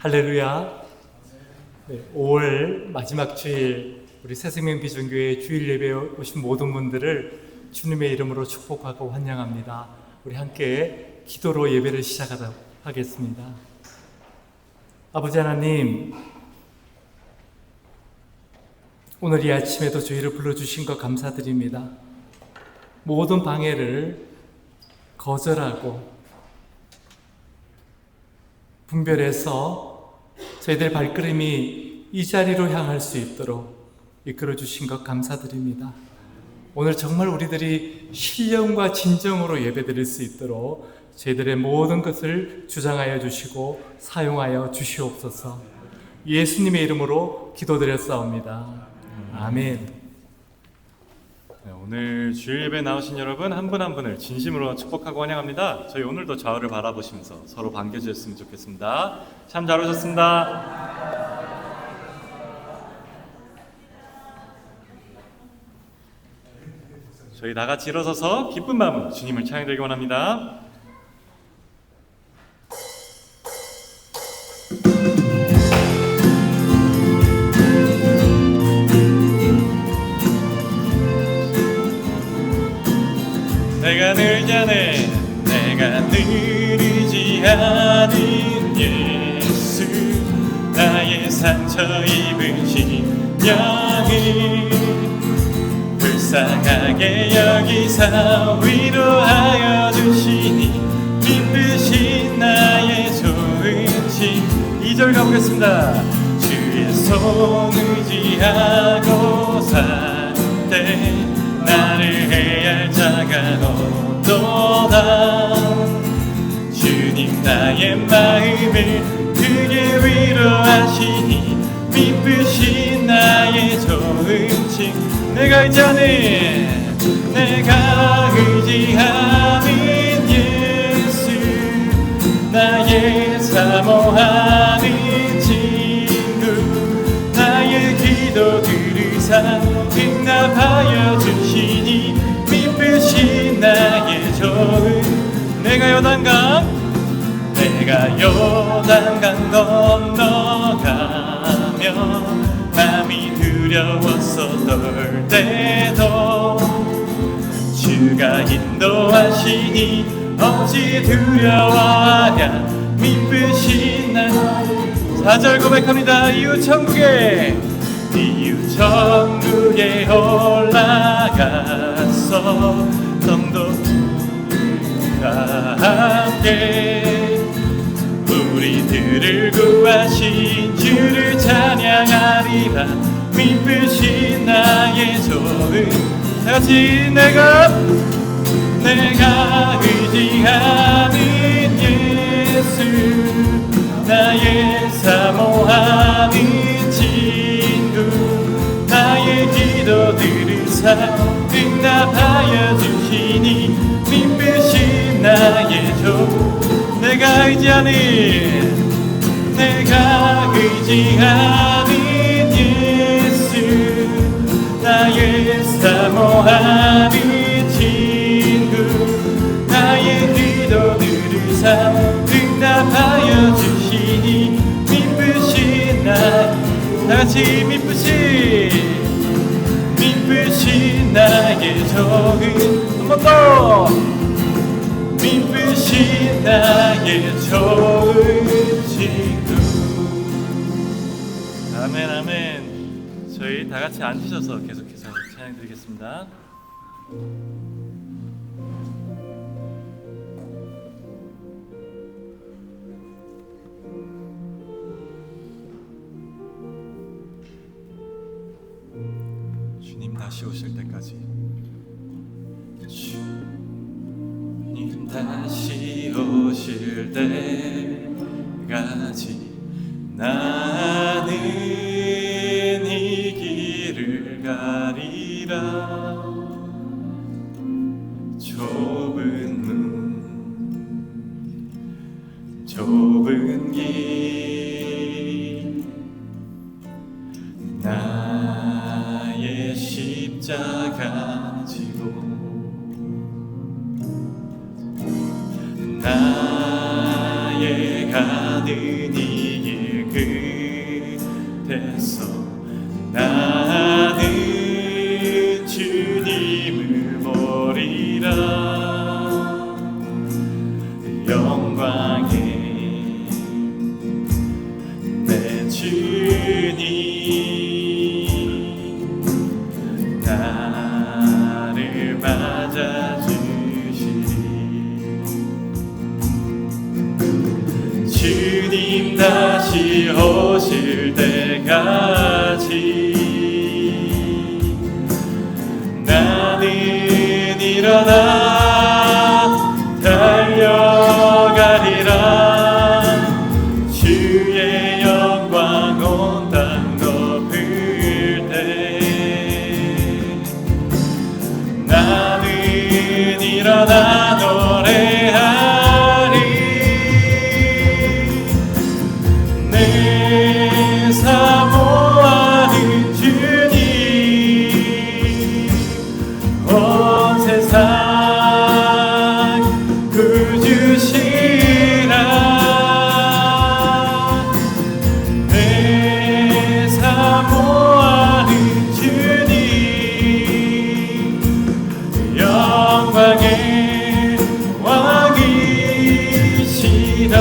할렐루야. 네, 5월 마지막 주일 우리 새생명 비전교회 주일 예배에 오신 모든 분들을 주님의 이름으로 축복하고 환영합니다. 우리 함께 기도로 예배를 시작하도록 하겠습니다. 아버지 하나님, 오늘 이 아침에도 저희를 불러주신 것 감사드립니다. 모든 방해를 거절하고 분별해서 저희들 발걸음이 이 자리로 향할 수 있도록 이끌어 주신 것 감사드립니다. 오늘 정말 우리들이 신령과 진정으로 예배드릴 수 있도록 저희들의 모든 것을 주장하여 주시고 사용하여 주시옵소서. 예수님의 이름으로 기도드렸사옵니다. 아멘. 네, 오늘 주일 예배 나오신 여러분 한 분 한 분을 진심으로 축복하고 환영합니다. 저희 오늘도 좌우를 바라보시면서 서로 반겨주셨으면 좋겠습니다. 참 잘 오셨습니다. 저희 다 같이 일어서서 기쁜 마음으로 주님을 찬양드리기 원합니다. 내가 늘지 않은 내가 느리지 않은 예수 나의 상처 입으신 영을 불쌍하게 여기사 위로하여 주시니 기쁘신 나의 좋은 신 2절 가보겠습니다. 주의 손 의지하고 살 때 나를 해할 자가 없도다. 주님 나의 마음을 크게 위로하시니 미쁘신 나의 좋은 친 내가 의지하는 예수 나의 사모하는 친구 나의 기도 들으사 응답하여 주시니 미쁘신 나의 좋은 내가 요단강 건너가며 마음이 두려워서 떨 때도 주가 인도하시니 어찌 두려워하랴 미쁘신 나 4절 고백합니다. 이웃 천국에 올라가서 성도들과 함께 우리들을 구하신 주를 찬양하리라. 미쁘신 나의 좋은 다같이 내가 의지하는 예수 나의 사모하는 친구 나의 기도 들으사 응답하여 주시니 미쁘신 나의 좋은 내가 의지하는 예수 나의 사모하는 친구 나의 기도 들으사 응답하여 주시니 미쁘신 다같이 미쁘신 나의 좋은 한 번 더 미쁘신 나의 좋은 친구. 아멘 아멘. 저희 다 같이 앉으셔서 계속해서 찬양 드리겠습니다. 주님 다시 오실 때까지 주님 다시 오실 때까지 나는 이 길을 가리라. 좁은 길 나의 십자가 지고 나의 가는 이 길 끝에서 나는 주님을 보리라. 영광의 내 주님 나를 맞아주시리. 주님 다시 오실 때까지 나는 일어나 달려가리라. 주의 영광 온 땅 덮을 때 나는 일어나 노래하리. 내 사모하는 주님 온 세상 구주시라. 내 사모하는 주님 영광의 왕이시라.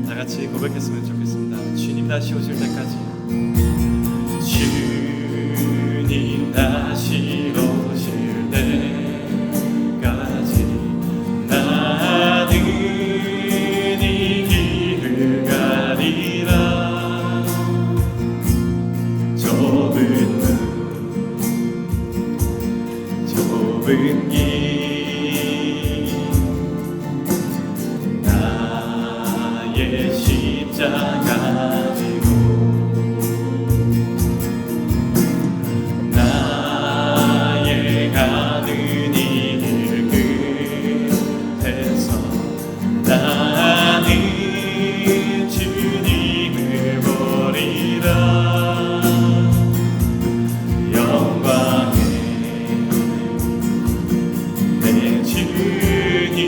다 같이 고백했으면 좋겠습니다. 주님 다시 오실 때까지, 주님 다시 오실 때까지 나는 이 길을 가리라. 좁은 길 나의 십자가 지고 나의 가는 이 길 끝에서 나는 주님을 보리라. 영광의 내 주님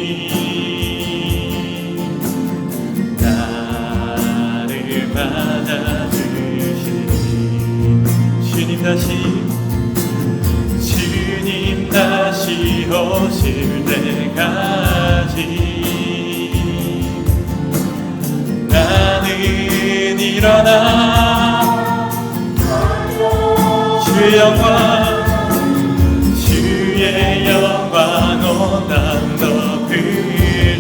나를 맞아주시니. 주님 다시 오실 때까지 나는 일어나 주의 영광 온 땅 덮을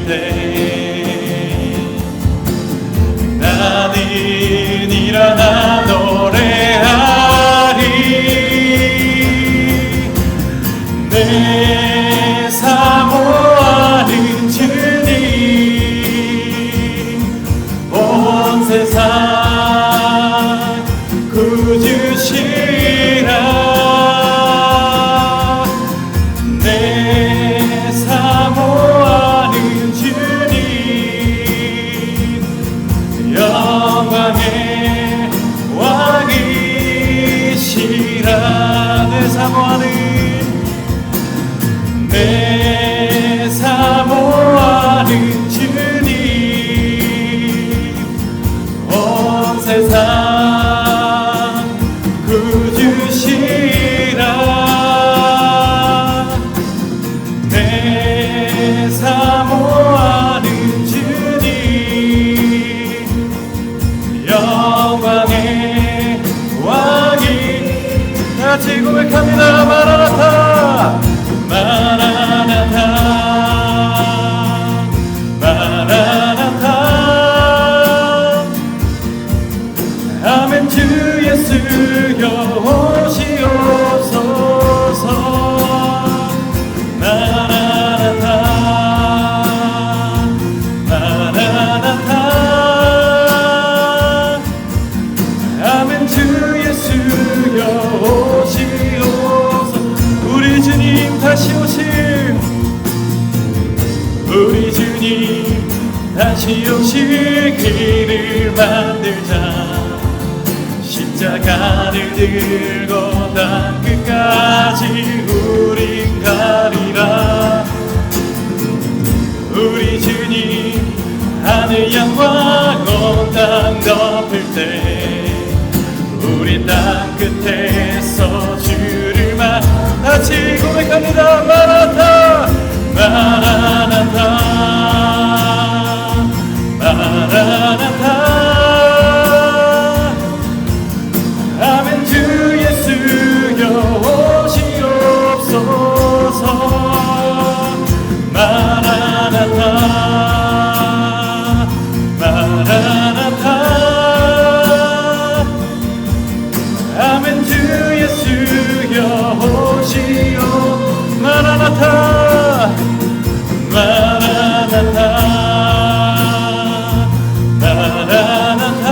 때 나는 일어나 노래하리. 내 사모하는 주님 온 세상 구주시라. 내 사모하는 주님 영광의 왕이시라. 내 사모하는 주님 온 세상 구주시라. 내 사모하는 주님 영광의 왕이. 같이 고백합니다. 마라나타 마라나타 마라나타. 아멘. 주 예수여 오시옵소서. 마라나타 마라나타. 아멘. 주 예수여 오시옵소서. 우리 주님 다시 오실, 우리 주님 다시 오실 길을 만들자. 십자가를 들고 땅 끝까지 우린 가리라. 우리 주님 하늘 영광 온 땅 덮을 때 우리 땅 끝에서 주를 같이 고백합니다. 마라나타 마라나타 마라나타 아멘. 주 예수여 오시옵소서. 마라나타 마라나타 아멘. 주 예수여 오시오. 마라나타 마라나타 마라나타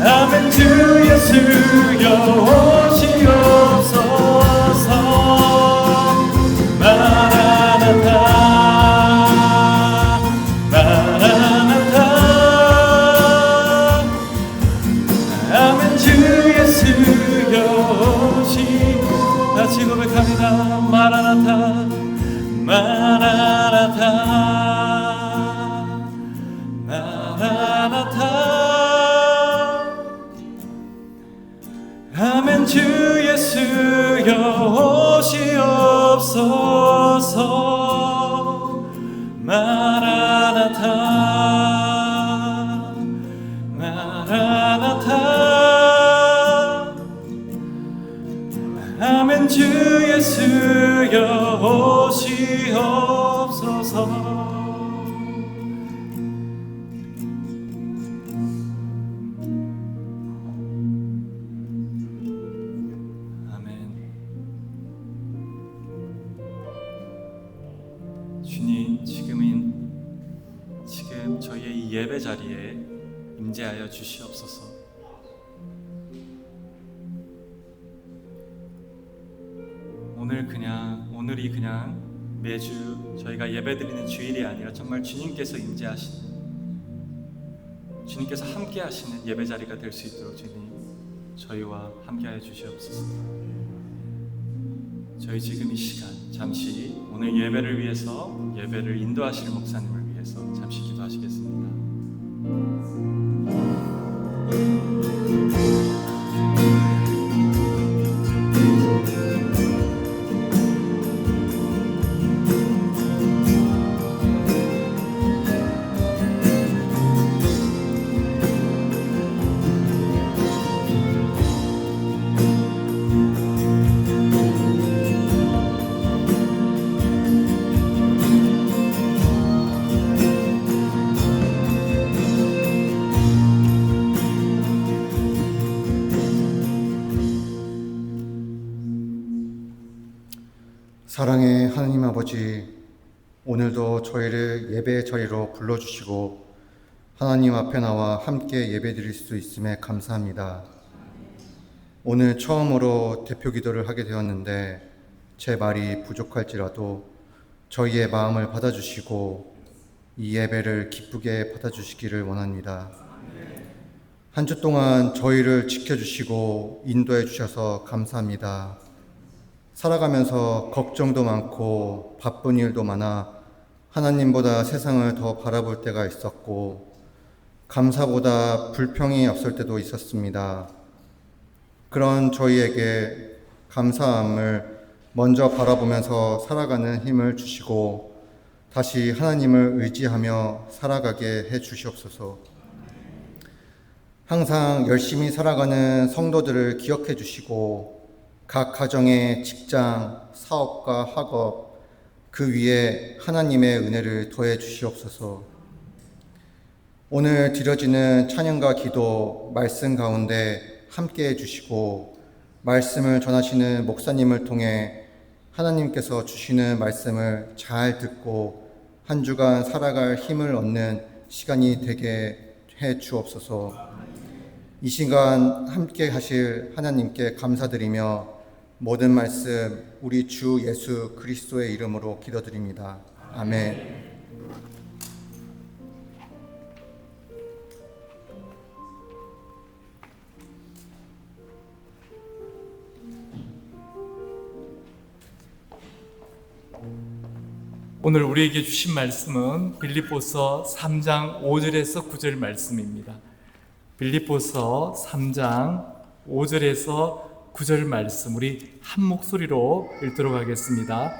아멘. 주 예수여 오시옵소서. 마라나타 마라나타 아멘. 주 예수여 오시 다시 고백합니다. 마라나타 마라나타 마라나타 아멘. 주 예수여 오시옵소서. 마라나타 마라나타 아멘. 주 예수여 오시옵소서. 주님, 지금 저희의 이 예배 자리에 임재하여 주시옵소서. 오늘이 그냥 매주 저희가 예배드리는 주일이 아니라 정말 주님께서 임재하시는, 주님께서 함께하시는 예배 자리가 될 수 있도록 주님 저희와 함께하여 주시옵소서. 저희 지금 이 시간 잠시 오늘 예배를 위해서, 예배를 인도하실 목사님을 위해서 잠시 기도하시겠습니다. 사랑의 하나님 아버지, 오늘도 저희를 예배의 자리로 불러주시고 하나님 앞에 나와 함께 예배드릴 수 있음에 감사합니다. 오늘 처음으로 대표 기도를 하게 되었는데 제 말이 부족할지라도 저희의 마음을 받아주시고 이 예배를 기쁘게 받아주시기를 원합니다. 한 주 동안 저희를 지켜주시고 인도해 주셔서 감사합니다. 살아가면서 걱정도 많고 바쁜 일도 많아 하나님보다 세상을 더 바라볼 때가 있었고 감사보다 불평이 앞설 때도 있었습니다. 그런 저희에게 감사함을 먼저 바라보면서 살아가는 힘을 주시고 다시 하나님을 의지하며 살아가게 해 주시옵소서. 항상 열심히 살아가는 성도들을 기억해 주시고 각 가정의 직장, 사업과 학업, 그 위에 하나님의 은혜를 더해 주시옵소서. 오늘 드려지는 찬양과 기도, 말씀 가운데 함께 해주시고 말씀을 전하시는 목사님을 통해 하나님께서 주시는 말씀을 잘 듣고 한 주간 살아갈 힘을 얻는 시간이 되게 해 주옵소서. 이 시간 함께 하실 하나님께 감사드리며 모든 말씀 우리 주 예수 그리스도의 이름으로 기도드립니다. 아멘. 오늘 우리에게 주신 말씀은 빌립보서 3장 5절에서 9절 말씀입니다. 빌립보서 3장 5절에서 9절 말씀 우리 한 목소리로 읽도록 하겠습니다.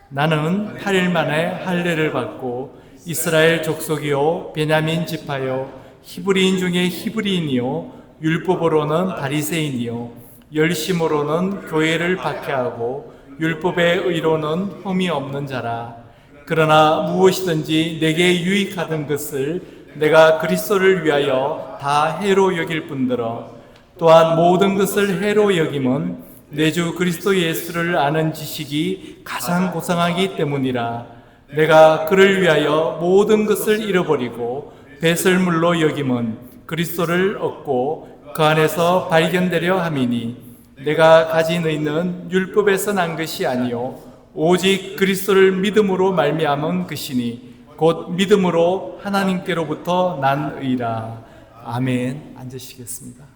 나는 8일 만에 할례를 받고 이스라엘 족속이요 베냐민 지파요 히브리인 중에 히브리인이요 율법으로는 바리새인이요 열심으로는 교회를 박해하고 율법의 의로는 흠이 없는 자라. 그러나 무엇이든지 내게 유익하던 것을 내가 그리스도를 위하여 다 해로 여길 뿐더러 또한 모든 것을 해로 여김은 내 주 그리스도 예수를 아는 지식이 가장 고상하기 때문이라. 내가 그를 위하여 모든 것을 잃어버리고 배설물로 여김은 그리스도를 얻고 그 안에서 발견되려 함이니 내가 가진 의는 율법에서 난 것이 아니요 오직 그리스도를 믿음으로 말미암은 것이니 곧 믿음으로 하나님께로부터 난 의라. 아멘. 앉으시겠습니다.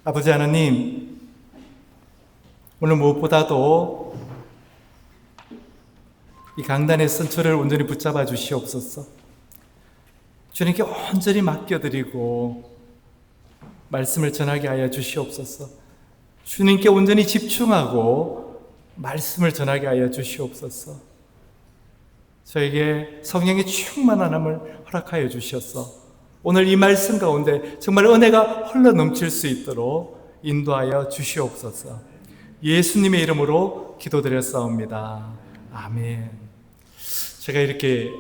아버지 하나님, 오늘 무엇보다도 이 강단의 선처를 온전히 붙잡아 주시옵소서. 주님께 온전히 맡겨드리고 말씀을 전하게 하여 주시옵소서. 주님께 온전히 집중하고 말씀을 전하게 하여 주시옵소서. 저에게 성령의 충만함을 허락하여 주셔서 오늘 이 말씀 가운데 정말 은혜가 흘러 넘칠 수 있도록 인도하여 주시옵소서. 예수님의 이름으로 기도드렸사옵니다. 아멘. 제가 이렇게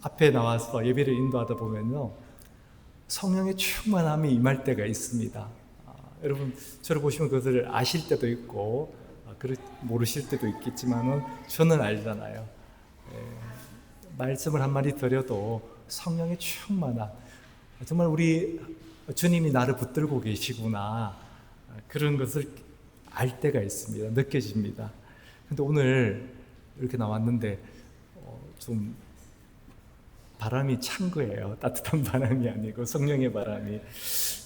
앞에 나와서 예배를 인도하다 보면요, 성령의 충만함이 임할 때가 있습니다. 여러분 저를 보시면 그것을 아실 때도 있고 모르실 때도 있겠지만은 저는 알잖아요. 말씀을 한마디 드려도 성령의 충만함, 정말 우리 주님이 나를 붙들고 계시구나, 그런 것을 알 때가 있습니다. 느껴집니다. 근데 오늘 이렇게 나왔는데 좀 바람이 찬 거예요. 따뜻한 바람이 아니고 성령의 바람이.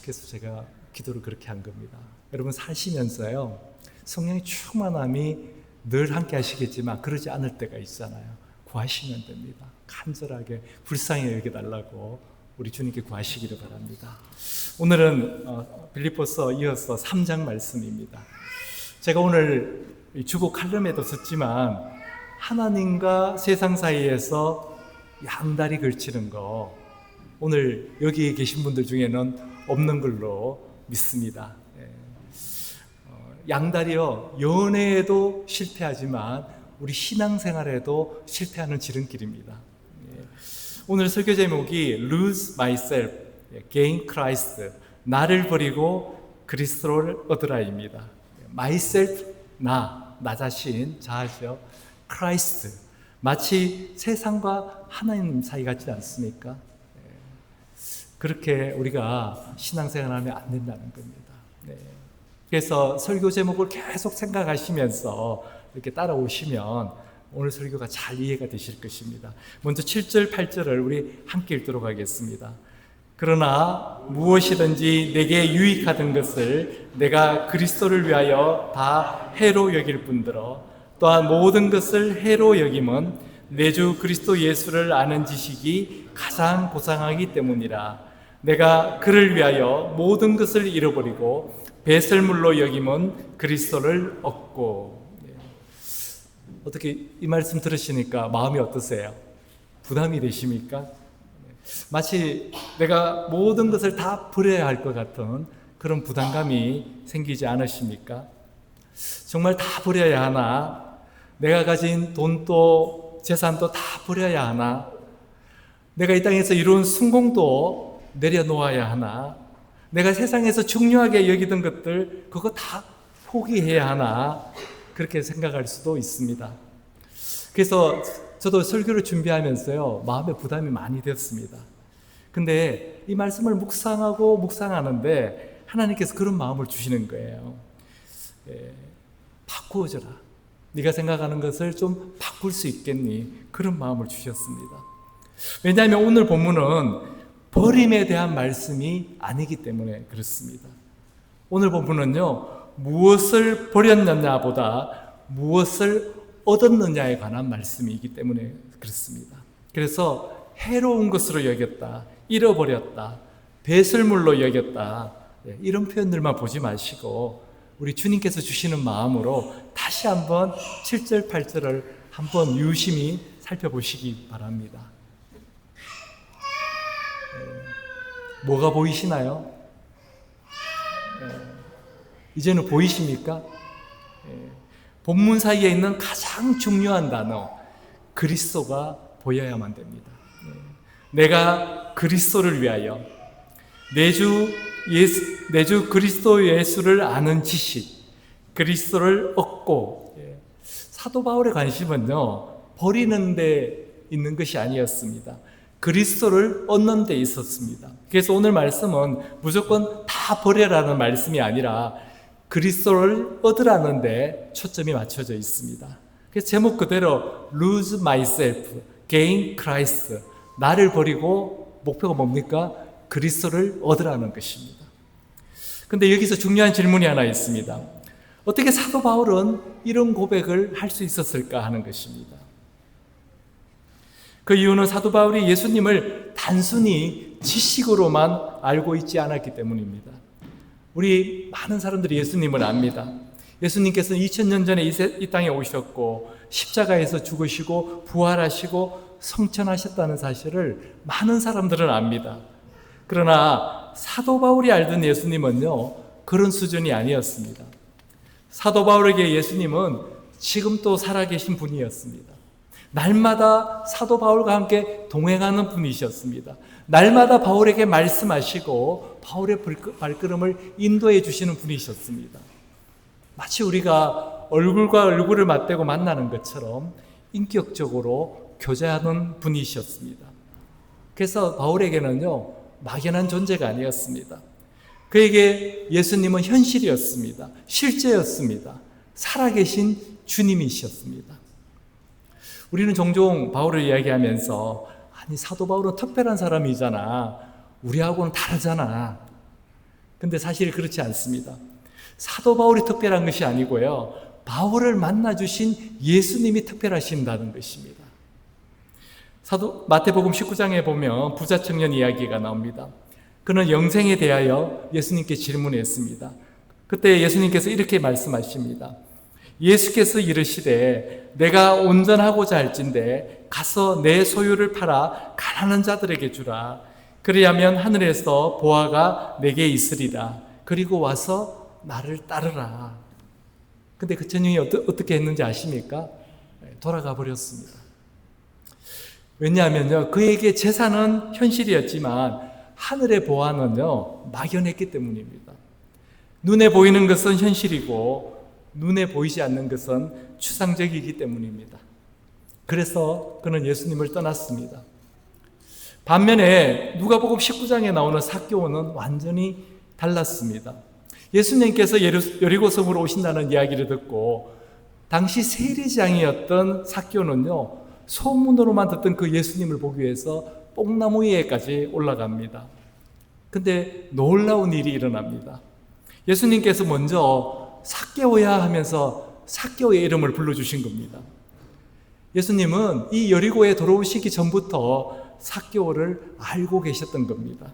그래서 제가 기도를 그렇게 한 겁니다. 여러분 사시면서요, 성령의 충만함이 늘 함께 하시겠지만 그러지 않을 때가 있잖아요. 구하시면 됩니다. 간절하게 불쌍히 여겨달라고 우리 주님께 구하시기를 바랍니다. 오늘은 빌립보서 이어서 3장 말씀입니다. 제가 오늘 주보 칼럼에도 썼지만 하나님과 세상 사이에서 양다리 걸치는 거, 오늘 여기 계신 분들 중에는 없는 걸로 믿습니다. 양다리요, 연애에도 실패하지만 우리 신앙생활에도 실패하는 지름길입니다. 오늘 설교 제목이 Lose Myself, Gain Christ, 나를 버리고 그리스도를 얻으라입니다. Myself, 나 자신, 자아죠. Christ, 마치 세상과 하나님 사이 같지 않습니까? 그렇게 우리가 신앙생활하면 안 된다는 겁니다. 그래서 설교 제목을 계속 생각하시면서 이렇게 따라오시면 오늘 설교가 잘 이해가 되실 것입니다. 먼저 7절, 8절을 우리 함께 읽도록 하겠습니다. 그러나 무엇이든지 내게 유익하던 것을 내가 그리스도를 위하여 다 해로 여길 뿐더러 또한 모든 것을 해로 여김은 내 주 그리스도 예수를 아는 지식이 가장 고상하기 때문이라. 내가 그를 위하여 모든 것을 잃어버리고 배설물로 여김은 그리스도를 얻고. 어떻게 이 말씀 들으시니까 마음이 어떠세요? 부담이 되십니까? 마치 내가 모든 것을 다 버려야 할 것 같은 그런 부담감이 생기지 않으십니까? 정말 다 버려야 하나? 내가 가진 돈도 재산도 다 버려야 하나? 내가 이 땅에서 이룬 성공도 내려놓아야 하나? 내가 세상에서 중요하게 여기던 것들 그거 다 포기해야 하나? 그렇게 생각할 수도 있습니다. 그래서 저도 설교를 준비하면서요, 마음에 부담이 많이 되었습니다. 근데 이 말씀을 묵상하는데 하나님께서 그런 마음을 주시는 거예요. 바꾸어져라. 네가 생각하는 것을 좀 바꿀 수 있겠니? 그런 마음을 주셨습니다. 왜냐하면 오늘 본문은 버림에 대한 말씀이 아니기 때문에 그렇습니다. 오늘 본문은요, 무엇을 버렸느냐보다 무엇을 얻었느냐에 관한 말씀이기 때문에 그렇습니다. 그래서 해로운 것으로 여겼다, 잃어버렸다, 배설물로 여겼다, 이런 표현들만 보지 마시고 우리 주님께서 주시는 마음으로 다시 한번 7절, 8절을 한번 유심히 살펴보시기 바랍니다. 뭐가 보이시나요? 이제는 보이십니까? 본문 사이에 있는 가장 중요한 단어 그리스도가 보여야만 됩니다. 내가 그리스도를 위하여 내 주 그리스도 예수를 아는 지식, 그리스도를 얻고, 사도 바울의 관심은요 버리는 데 있는 것이 아니었습니다. 그리스도를 얻는 데 있었습니다. 그래서 오늘 말씀은 무조건 다 버려라는 말씀이 아니라 그리스도를 얻으라는 데 초점이 맞춰져 있습니다. 그래서 제목 그대로 lose myself, gain Christ. 나를 버리고 목표가 뭡니까? 그리스도를 얻으라는 것입니다. 근데 여기서 중요한 질문이 하나 있습니다. 어떻게 사도 바울은 이런 고백을 할 수 있었을까 하는 것입니다. 그 이유는 사도 바울이 예수님을 단순히 지식으로만 알고 있지 않았기 때문입니다. 우리 많은 사람들이 예수님을 압니다. 예수님께서는 2000년 전에 이 땅에 오셨고 십자가에서 죽으시고 부활하시고 성천하셨다는 사실을 많은 사람들은 압니다. 그러나 사도 바울이 알던 예수님은요 그런 수준이 아니었습니다. 사도 바울에게 예수님은 지금 또 살아계신 분이었습니다. 날마다 사도 바울과 함께 동행하는 분이셨습니다. 날마다 바울에게 말씀하시고 바울의 발걸음을 인도해 주시는 분이셨습니다. 마치 우리가 얼굴과 얼굴을 맞대고 만나는 것처럼 인격적으로 교제하는 분이셨습니다. 그래서 바울에게는요 막연한 존재가 아니었습니다. 그에게 예수님은 현실이었습니다. 실제였습니다. 살아계신 주님이셨습니다. 우리는 종종 바울을 이야기하면서 아니 사도 바울은 특별한 사람이잖아. 우리하고는 다르잖아. 근데 사실 그렇지 않습니다. 사도 바울이 특별한 것이 아니고요. 바울을 만나주신 예수님이 특별하신다는 것입니다. 마태복음 19장에 보면 부자 청년 이야기가 나옵니다. 그는 영생에 대하여 예수님께 질문했습니다. 그때 예수님께서 이렇게 말씀하십니다. 예수께서 이르시되 내가 온전하고자 할진대 가서 내 소유를 팔아 가난한 자들에게 주라. 그리하면 하늘에서 보화가 내게 있으리라. 그리고 와서 나를 따르라. 근데 그 청년이 어떻게 했는지 아십니까? 돌아가 버렸습니다. 왜냐하면요 그에게 재산은 현실이었지만 하늘의 보화는요 막연했기 때문입니다. 눈에 보이는 것은 현실이고 눈에 보이지 않는 것은 추상적이기 때문입니다. 그래서 그는 예수님을 떠났습니다. 반면에 누가복음 19장에 나오는 삭개오는 완전히 달랐습니다. 예수님께서 여리고성으로 오신다는 이야기를 듣고 당시 세리장이었던 삭개오는요 소문으로만 듣던 그 예수님을 보기 위해서 뽕나무 위에까지 올라갑니다. 근데 놀라운 일이 일어납니다. 예수님께서 먼저 삭개오야 하면서 삭개오의 이름을 불러주신 겁니다. 예수님은 이 여리고에 돌아오시기 전부터 삭개오를 알고 계셨던 겁니다.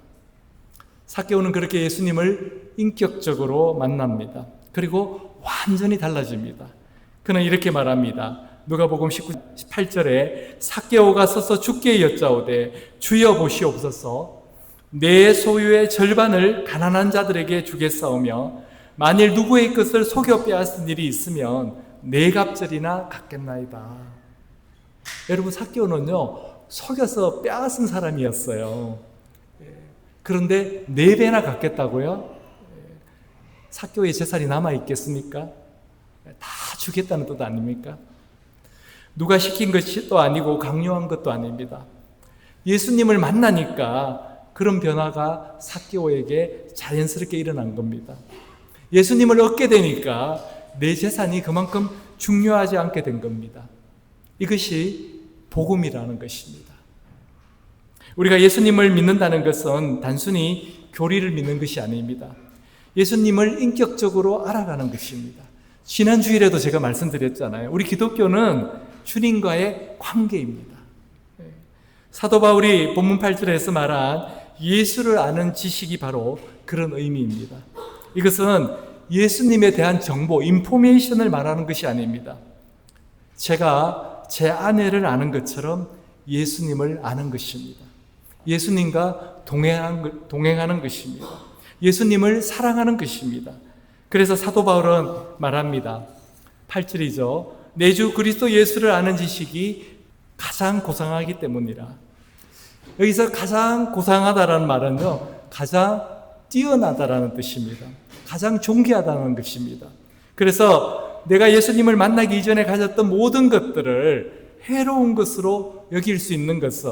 삭개오는 그렇게 예수님을 인격적으로 만납니다. 그리고 완전히 달라집니다. 그는 이렇게 말합니다. 누가복음 18절에 삭개오가 서서 주께 여짜오되 주여 보시옵소서 내 소유의 절반을 가난한 자들에게 주겠사오며 만일 누구의 것을 속여 빼앗은 일이 있으면 네 갑절이나 갚겠나이다. 여러분 삭개오는요 속여서 빼앗은 사람이었어요. 그런데 4배나 갚겠다고요? 삭개오의 재산이 남아있겠습니까? 다 주겠다는 뜻 아닙니까? 누가 시킨 것도 아니고 강요한 것도 아닙니다. 예수님을 만나니까 그런 변화가 삭개오에게 자연스럽게 일어난 겁니다. 예수님을 얻게 되니까 내 재산이 그만큼 중요하지 않게 된 겁니다. 이것이 복음이라는 것입니다. 우리가 예수님을 믿는다는 것은 단순히 교리를 믿는 것이 아닙니다. 예수님을 인격적으로 알아가는 것입니다. 지난 주일에도 제가 말씀드렸잖아요. 우리 기독교는 주님과의 관계입니다. 사도 바울이 본문 8절에서 말한 예수를 아는 지식이 바로 그런 의미입니다. 이것은 예수님에 대한 정보, 인포메이션을 말하는 것이 아닙니다. 제가 제 아내를 아는 것처럼 예수님을 아는 것입니다. 예수님과 동행하는 것입니다. 예수님을 사랑하는 것입니다. 그래서 사도 바울은 말합니다. 8절이죠. 내 주 그리스도 예수를 아는 지식이 가장 고상하기 때문이라. 여기서 가장 고상하다라는 말은요, 가장 뛰어나다라는 뜻입니다. 가장 존귀하다는 것입니다. 그래서 내가 예수님을 만나기 이전에 가졌던 모든 것들을 해로운 것으로 여길 수 있는 것은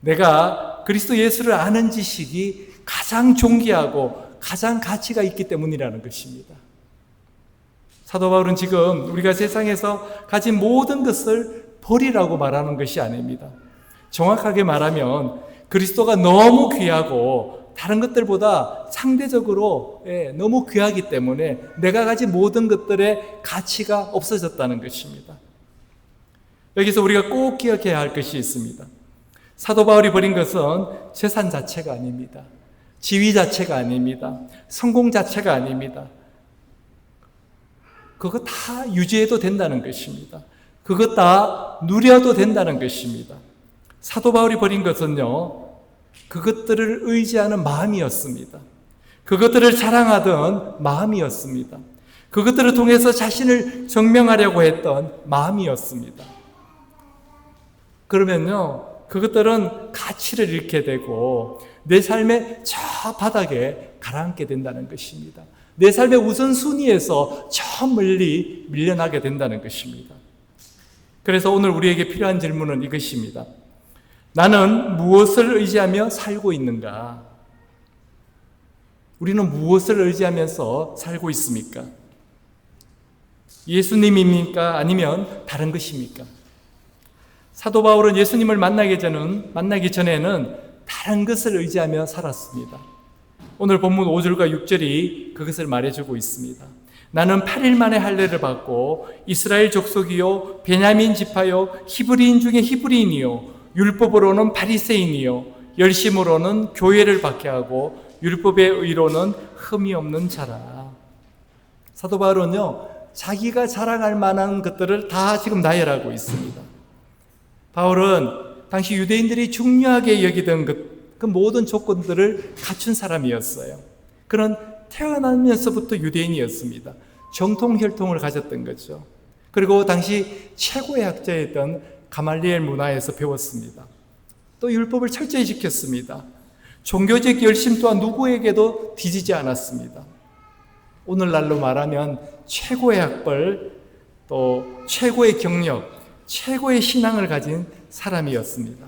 내가 그리스도 예수를 아는 지식이 가장 존귀하고 가장 가치가 있기 때문이라는 것입니다. 사도 바울은 지금 우리가 세상에서 가진 모든 것을 버리라고 말하는 것이 아닙니다. 정확하게 말하면 그리스도가 너무 귀하고 다른 것들보다 상대적으로 너무 귀하기 때문에 내가 가진 모든 것들의 가치가 없어졌다는 것입니다. 여기서 우리가 꼭 기억해야 할 것이 있습니다. 사도 바울이 버린 것은 재산 자체가 아닙니다. 지위 자체가 아닙니다. 성공 자체가 아닙니다. 그거 다 유지해도 된다는 것입니다. 그거 다 누려도 된다는 것입니다. 사도 바울이 버린 것은요, 그것들을 의지하는 마음이었습니다. 그것들을 자랑하던 마음이었습니다. 그것들을 통해서 자신을 증명하려고 했던 마음이었습니다. 그러면요, 그것들은 가치를 잃게 되고 내 삶의 저 바닥에 가라앉게 된다는 것입니다. 내 삶의 우선순위에서 저 멀리 밀려나게 된다는 것입니다. 그래서 오늘 우리에게 필요한 질문은 이것입니다. 나는 무엇을 의지하며 살고 있는가? 우리는 무엇을 의지하면서 살고 있습니까? 예수님입니까? 아니면 다른 것입니까? 사도 바울은 예수님을 만나기 전에는 다른 것을 의지하며 살았습니다. 오늘 본문 5절과 6절이 그것을 말해주고 있습니다. 나는 8일 만에 할례를 받고 이스라엘 족속이요 베냐민 지파요 히브리인 중에 히브리인이요 율법으로는 바리새인이요 열심으로는 교회를 박해하고 율법의 의로는 흠이 없는 자라. 사도 바울은요, 자기가 자랑할 만한 것들을 다 지금 나열하고 있습니다. 바울은 당시 유대인들이 중요하게 여기던 그 모든 조건들을 갖춘 사람이었어요. 그런 태어나면서부터 유대인이었습니다. 정통혈통을 가졌던 거죠. 그리고 당시 최고의 학자였던 가말리엘 문화에서 배웠습니다. 또 율법을 철저히 지켰습니다. 종교적 열심 또한 누구에게도 뒤지지 않았습니다. 오늘날로 말하면 최고의 학벌, 또 최고의 경력, 최고의 신앙을 가진 사람이었습니다.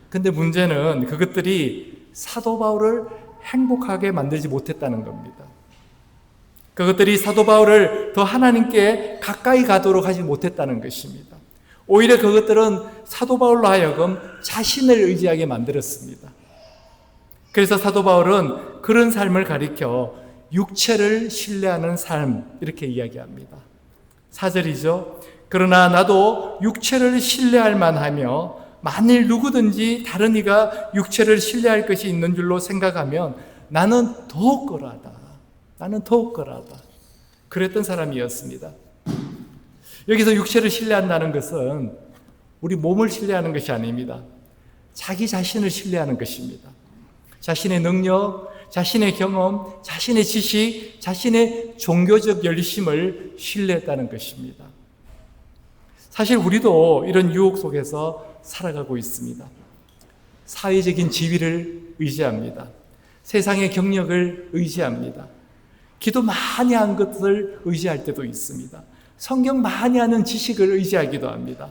근데 문제는 그것들이 사도 바울을 행복하게 만들지 못했다는 겁니다. 그것들이 사도 바울을 더 하나님께 가까이 가도록 하지 못했다는 것입니다. 오히려 그것들은 사도 바울로 하여금 자신을 의지하게 만들었습니다. 그래서 사도 바울은 그런 삶을 가리켜 육체를 신뢰하는 삶, 이렇게 이야기합니다. 4절이죠. 그러나 나도 육체를 신뢰할 만하며 만일 누구든지 다른 이가 육체를 신뢰할 것이 있는 줄로 생각하면 나는 더욱 거라다. 나는 더욱 거라다. 그랬던 사람이었습니다. 여기서 육체를 신뢰한다는 것은 우리 몸을 신뢰하는 것이 아닙니다. 자기 자신을 신뢰하는 것입니다. 자신의 능력, 자신의 경험, 자신의 지식, 자신의 종교적 열심을 신뢰했다는 것입니다. 사실 우리도 이런 유혹 속에서 살아가고 있습니다. 사회적인 지위를 의지합니다. 세상의 경력을 의지합니다. 기도 많이 한 것을 의지할 때도 있습니다. 성경 많이 하는 지식을 의지하기도 합니다.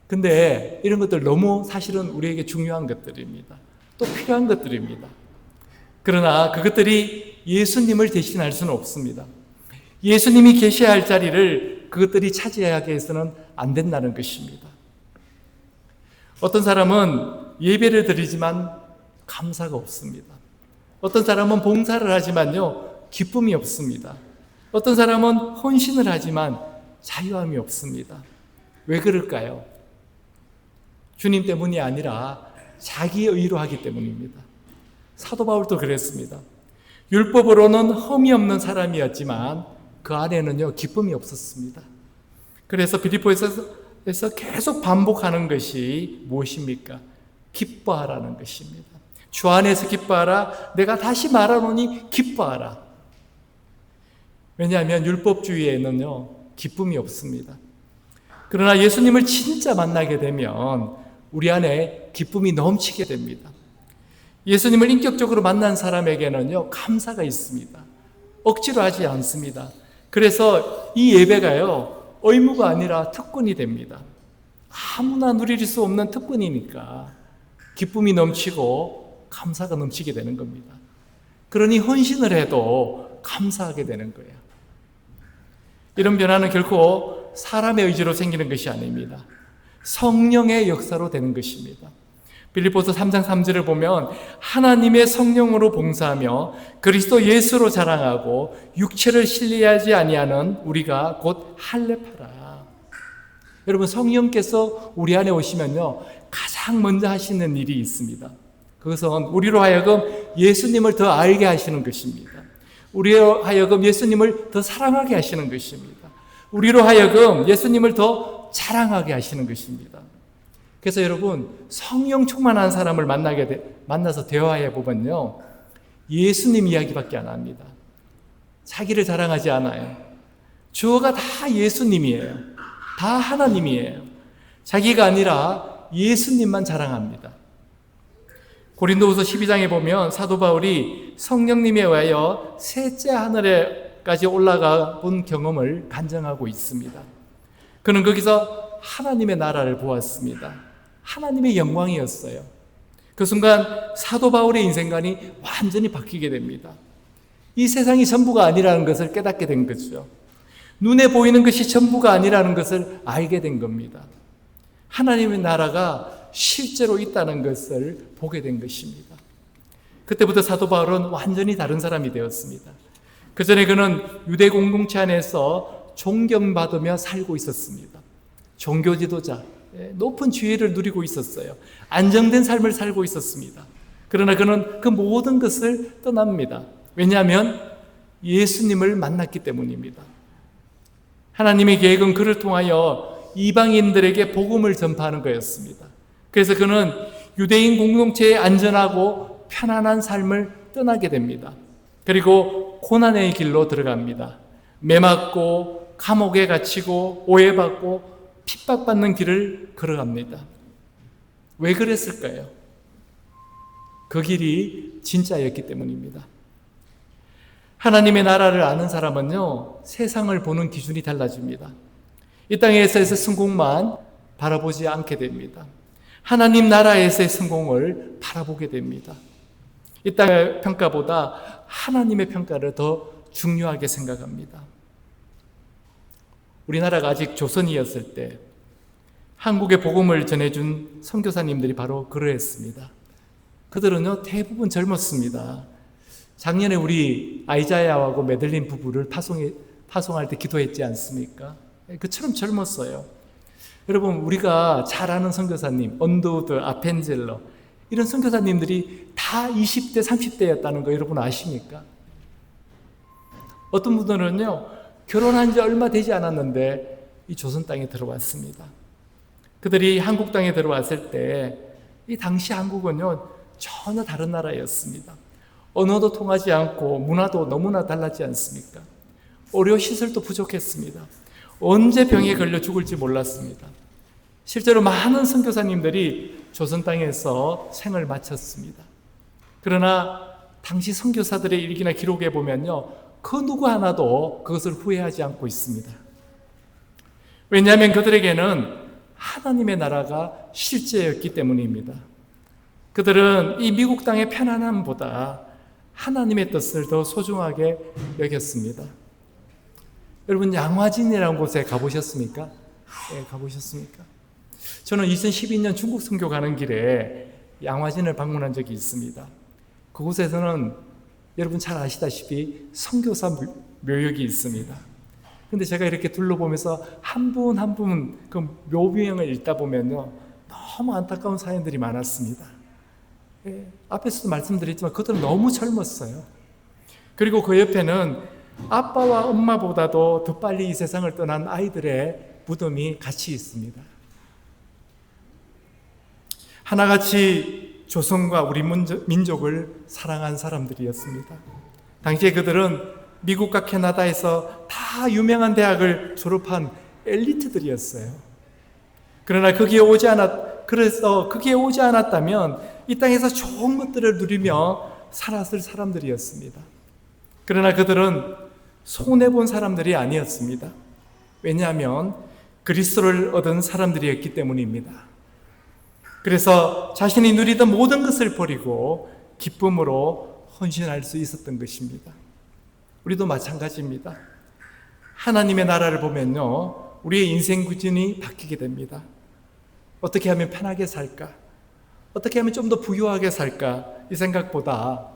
근데 이런 것들 너무 사실은 우리에게 중요한 것들입니다. 또 필요한 것들입니다. 그러나 그것들이 예수님을 대신할 수는 없습니다. 예수님이 계셔야 할 자리를 그것들이 차지하게 해서는 안 된다는 것입니다. 어떤 사람은 예배를 드리지만 감사가 없습니다. 어떤 사람은 봉사를 하지만요, 기쁨이 없습니다. 어떤 사람은 헌신을 하지만 자유함이 없습니다. 왜 그럴까요? 주님 때문이 아니라 자기 의로 하기 때문입니다. 사도 바울도 그랬습니다. 율법으로는 흠이 없는 사람이었지만 그 안에는요 기쁨이 없었습니다. 그래서 빌립보에서 계속 반복하는 것이 무엇입니까? 기뻐하라는 것입니다. 주 안에서 기뻐하라. 내가 다시 말하노니 기뻐하라. 왜냐하면 율법주의에는요 기쁨이 없습니다. 그러나 예수님을 진짜 만나게 되면 우리 안에 기쁨이 넘치게 됩니다. 예수님을 인격적으로 만난 사람에게는요 감사가 있습니다. 억지로 하지 않습니다. 그래서 이 예배가요 의무가 아니라 특권이 됩니다. 아무나 누릴 수 없는 특권이니까 기쁨이 넘치고 감사가 넘치게 되는 겁니다. 그러니 헌신을 해도 감사하게 되는 거예요. 이런 변화는 결코 사람의 의지로 생기는 것이 아닙니다. 성령의 역사로 되는 것입니다. 빌립보서 3장 3절을 보면 하나님의 성령으로 봉사하며 그리스도 예수로 자랑하고 육체를 신뢰하지 아니하는 우리가 곧 할례파라. 여러분, 성령께서 우리 안에 오시면요 가장 먼저 하시는 일이 있습니다. 그것은 우리로 하여금 예수님을 더 알게 하시는 것입니다. 우리로 하여금 예수님을 더 사랑하게 하시는 것입니다. 우리로 하여금 예수님을 더 자랑하게 하시는 것입니다. 그래서 여러분, 성령 충만한 사람을 만나서 대화해 보면요 예수님 이야기밖에 안 합니다. 자기를 자랑하지 않아요. 주어가 다 예수님이에요. 다 하나님이에요. 자기가 아니라 예수님만 자랑합니다. 고린도후서 12장에 보면 사도 바울이 성령님에 의하여 셋째 하늘에까지 올라가 본 경험을 간증하고 있습니다. 그는 거기서 하나님의 나라를 보았습니다. 하나님의 영광이었어요. 그 순간 사도 바울의 인생관이 완전히 바뀌게 됩니다. 이 세상이 전부가 아니라는 것을 깨닫게 된 거죠. 눈에 보이는 것이 전부가 아니라는 것을 알게 된 겁니다. 하나님의 나라가 실제로 있다는 것을 보게 된 것입니다. 그때부터 사도 바울은 완전히 다른 사람이 되었습니다. 그 전에 그는 유대 공동체 안에서 존경받으며 살고 있었습니다. 종교 지도자, 높은 지위를 누리고 있었어요. 안정된 삶을 살고 있었습니다. 그러나 그는 그 모든 것을 떠납니다. 왜냐하면 예수님을 만났기 때문입니다. 하나님의 계획은 그를 통하여 이방인들에게 복음을 전파하는 거였습니다. 그래서 그는 유대인 공동체의 안전하고 편안한 삶을 떠나게 됩니다. 그리고 고난의 길로 들어갑니다. 매맞고 감옥에 갇히고 오해받고 핍박받는 길을 걸어갑니다. 왜 그랬을까요? 그 길이 진짜였기 때문입니다. 하나님의 나라를 아는 사람은요 세상을 보는 기준이 달라집니다. 이 땅에서의 성공만 바라보지 않게 됩니다. 하나님 나라에서의 성공을 바라보게 됩니다. 이 땅의 평가보다 하나님의 평가를 더 중요하게 생각합니다. 우리나라가 아직 조선이었을 때 한국의 복음을 전해준 선교사님들이 바로 그러했습니다. 그들은요 대부분 젊었습니다. 작년에 우리 아이자야하고 메들린 부부를 파송할 때 기도했지 않습니까? 그처럼 젊었어요. 여러분, 우리가 잘 아는 선교사님, 언더우드, 아펜젤러 이런 선교사님들이 다 20대, 30대였다는 거 여러분 아십니까? 어떤 분들은요 결혼한 지 얼마 되지 않았는데 이 조선 땅에 들어왔습니다. 그들이 한국 땅에 들어왔을 때 이 당시 한국은요 전혀 다른 나라였습니다. 언어도 통하지 않고 문화도 너무나 달랐지 않습니까? 의료시설도 부족했습니다. 언제 병에 걸려 죽을지 몰랐습니다. 실제로 많은 선교사님들이 조선 땅에서 생을 마쳤습니다. 그러나 당시 선교사들의 일기나 기록에 보면요 그 누구 하나도 그것을 후회하지 않고 있습니다. 왜냐하면 그들에게는 하나님의 나라가 실제였기 때문입니다. 그들은 이 미국 땅의 편안함보다 하나님의 뜻을 더 소중하게 여겼습니다. 여러분, 양화진이라는 곳에 가보셨습니까? 네, 가보셨습니까? 저는 2012년 중국 선교 가는 길에 양화진을 방문한 적이 있습니다. 그곳에서는 여러분 잘 아시다시피 선교사 묘역이 있습니다. 근데 제가 이렇게 둘러보면서 한 분 한 분 그 묘비형을 읽다 보면요, 너무 안타까운 사연들이 많았습니다. 앞에서도 말씀드렸지만 그들은 너무 젊었어요. 그리고 그 옆에는 아빠와 엄마보다도 더 빨리 이 세상을 떠난 아이들의 무덤이 같이 있습니다. 하나같이 조선과 우리 민족을 사랑한 사람들이었습니다. 당시에 그들은 미국과 캐나다에서 다 유명한 대학을 졸업한 엘리트들이었어요. 그러나 거기에 오지 않았다면 이 땅에서 좋은 것들을 누리며 살았을 사람들이었습니다. 그러나 그들은 손해본 사람들이 아니었습니다. 왜냐하면 그리스도를 얻은 사람들이었기 때문입니다. 그래서 자신이 누리던 모든 것을 버리고 기쁨으로 헌신할 수 있었던 것입니다. 우리도 마찬가지입니다. 하나님의 나라를 보면요, 우리의 인생 구준이 바뀌게 됩니다. 어떻게 하면 편하게 살까? 어떻게 하면 좀 더 부유하게 살까? 이 생각보다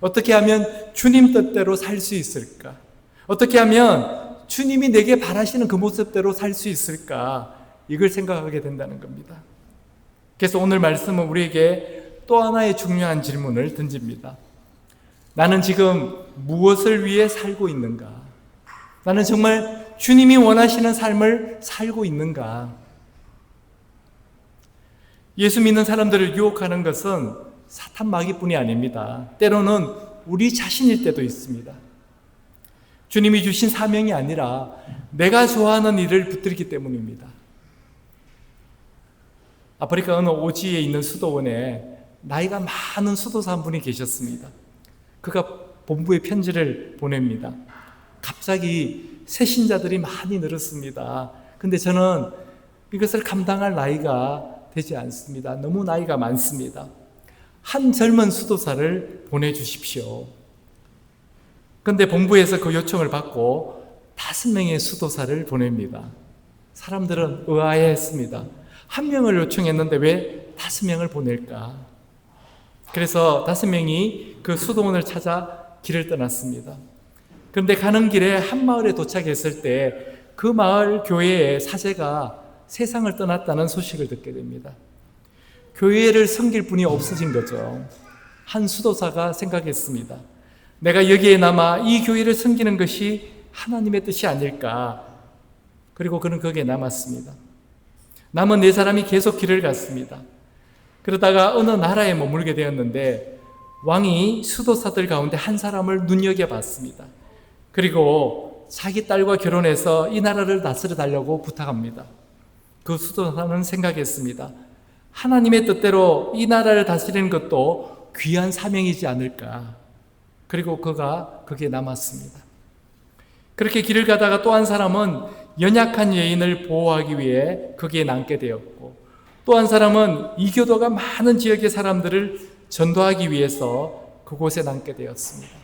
어떻게 하면 주님 뜻대로 살 수 있을까? 어떻게 하면 주님이 내게 바라시는 그 모습대로 살 수 있을까? 이걸 생각하게 된다는 겁니다. 그래서 오늘 말씀은 우리에게 또 하나의 중요한 질문을 던집니다. 나는 지금 무엇을 위해 살고 있는가? 나는 정말 주님이 원하시는 삶을 살고 있는가? 예수 믿는 사람들을 유혹하는 것은 사탄 마귀뿐이 아닙니다. 때로는 우리 자신일 때도 있습니다. 주님이 주신 사명이 아니라 내가 좋아하는 일을 붙들기 때문입니다. 아프리카 어느 오지에 있는 수도원에 나이가 많은 수도사 한 분이 계셨습니다. 그가 본부에 편지를 보냅니다. 갑자기 새신자들이 많이 늘었습니다. 근데 저는 이것을 감당할 나이가 되지 않습니다. 너무 나이가 많습니다. 한 젊은 수도사를 보내주십시오. 그런데 본부에서 그 요청을 받고 5명의 수도사를 보냅니다. 사람들은 의아해했습니다. 1명을 요청했는데 왜 5명을 보낼까? 그래서 5명이 그 수도원을 찾아 길을 떠났습니다. 그런데 가는 길에 한 마을에 도착했을 때 그 마을 교회의 사제가 세상을 떠났다는 소식을 듣게 됩니다. 교회를 섬길 분이 없어진 거죠. 한 수도사가 생각했습니다. 내가 여기에 남아 이 교회를 섬기는 것이 하나님의 뜻이 아닐까. 그리고 그는 거기에 남았습니다. 남은 4사람이 계속 길을 갔습니다. 그러다가 어느 나라에 머물게 되었는데 왕이 수도사들 가운데 한 사람을 눈여겨봤습니다. 그리고 자기 딸과 결혼해서 이 나라를 다스려 달라고 부탁합니다. 그 수도사는 생각했습니다. 하나님의 뜻대로 이 나라를 다스리는 것도 귀한 사명이지 않을까. 그리고 그가 거기에 남았습니다. 그렇게 길을 가다가 또 한 사람은 연약한 여인을 보호하기 위해 거기에 남게 되었고, 또 한 사람은 이교도가 많은 지역의 사람들을 전도하기 위해서 그곳에 남게 되었습니다.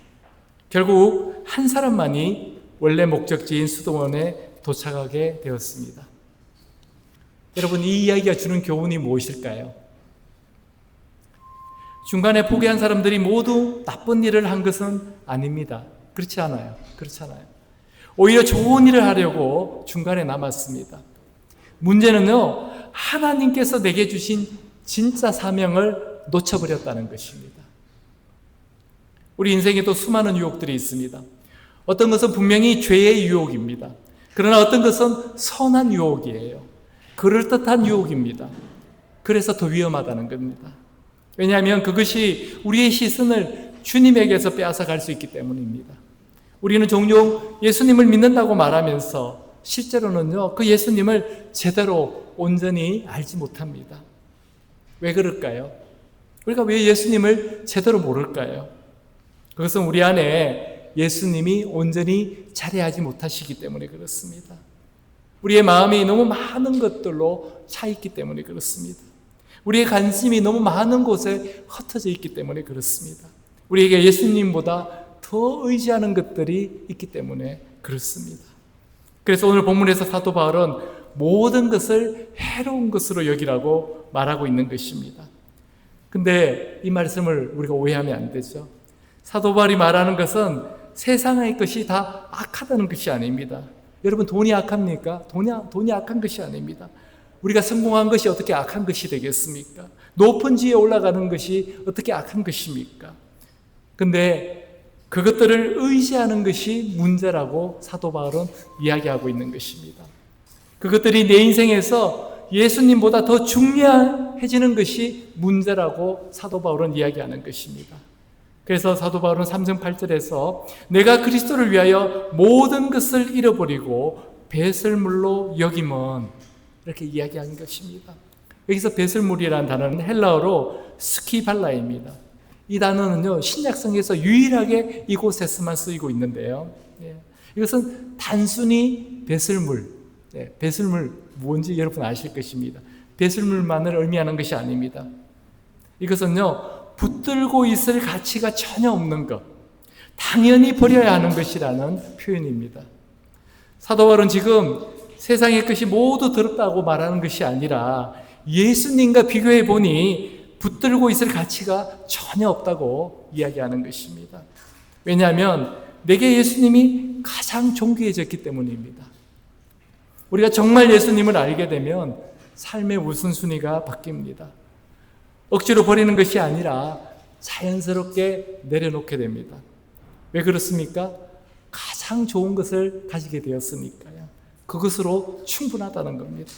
결국 한 사람만이 원래 목적지인 수도원에 도착하게 되었습니다. 여러분, 이 이야기가 주는 교훈이 무엇일까요? 중간에 포기한 사람들이 모두 나쁜 일을 한 것은 아닙니다. 그렇지 않아요. 오히려 좋은 일을 하려고 중간에 남았습니다. 문제는요, 하나님께서 내게 주신 진짜 사명을 놓쳐버렸다는 것입니다. 우리 인생에도 수많은 유혹들이 있습니다. 어떤 것은 분명히 죄의 유혹입니다. 그러나 어떤 것은 선한 유혹이에요. 그럴듯한 유혹입니다. 그래서 더 위험하다는 겁니다. 왜냐하면 그것이 우리의 시선을 주님에게서 빼앗아갈 수 있기 때문입니다. 우리는 종종 예수님을 믿는다고 말하면서 실제로는요, 그 예수님을 제대로 온전히 알지 못합니다. 왜 그럴까요? 우리가 왜 예수님을 제대로 모를까요? 그것은 우리 안에 예수님이 온전히 자리하지 못하시기 때문에 그렇습니다. 우리의 마음이 너무 많은 것들로 차 있기 때문에 그렇습니다. 우리의 관심이 너무 많은 곳에 흩어져 있기 때문에 그렇습니다. 우리에게 예수님보다 더 의지하는 것들이 있기 때문에 그렇습니다. 그래서 오늘 본문에서 사도 바울은 모든 것을 해로운 것으로 여기라고 말하고 있는 것입니다. 근데 이 말씀을 우리가 오해하면 안 되죠. 사도 바울이 말하는 것은 세상의 것이 다 악하다는 것이 아닙니다. 여러분, 돈이 악합니까? 돈이 악한 것이 아닙니다. 우리가 성공한 것이 어떻게 악한 것이 되겠습니까? 높은 지에 올라가는 것이 어떻게 악한 것입니까? 근데 그것들을 의지하는 것이 문제라고 사도 바울은 이야기하고 있는 것입니다. 그것들이 내 인생에서 예수님보다 더 중요해지는 것이 문제라고 사도 바울은 이야기하는 것입니다. 그래서 사도 바울은 3장 8절에서 내가 그리스도를 위하여 모든 것을 잃어버리고 배설물로 여김은 이렇게 이야기한 것입니다. 여기서 배설물이라는 단어는 헬라어로 스키발라입니다. 이 단어는요, 신약성에서 유일하게 이곳에서만 쓰이고 있는데요. 이것은 단순히 배설물, 배설물 뭔지 여러분 아실 것입니다. 배설물만을 의미하는 것이 아닙니다. 이것은요, 붙들고 있을 가치가 전혀 없는 것, 당연히 버려야 하는 것이라는 표현입니다. 사도 바울은 지금 세상의 것이 모두 더럽다고 말하는 것이 아니라 예수님과 비교해 보니 붙들고 있을 가치가 전혀 없다고 이야기하는 것입니다. 왜냐하면 내게 예수님이 가장 존귀해졌기 때문입니다. 우리가 정말 예수님을 알게 되면 삶의 우선순위가 바뀝니다. 억지로 버리는 것이 아니라 자연스럽게 내려놓게 됩니다. 왜 그렇습니까? 가장 좋은 것을 가지게 되었으니까요. 그것으로 충분하다는 겁니다.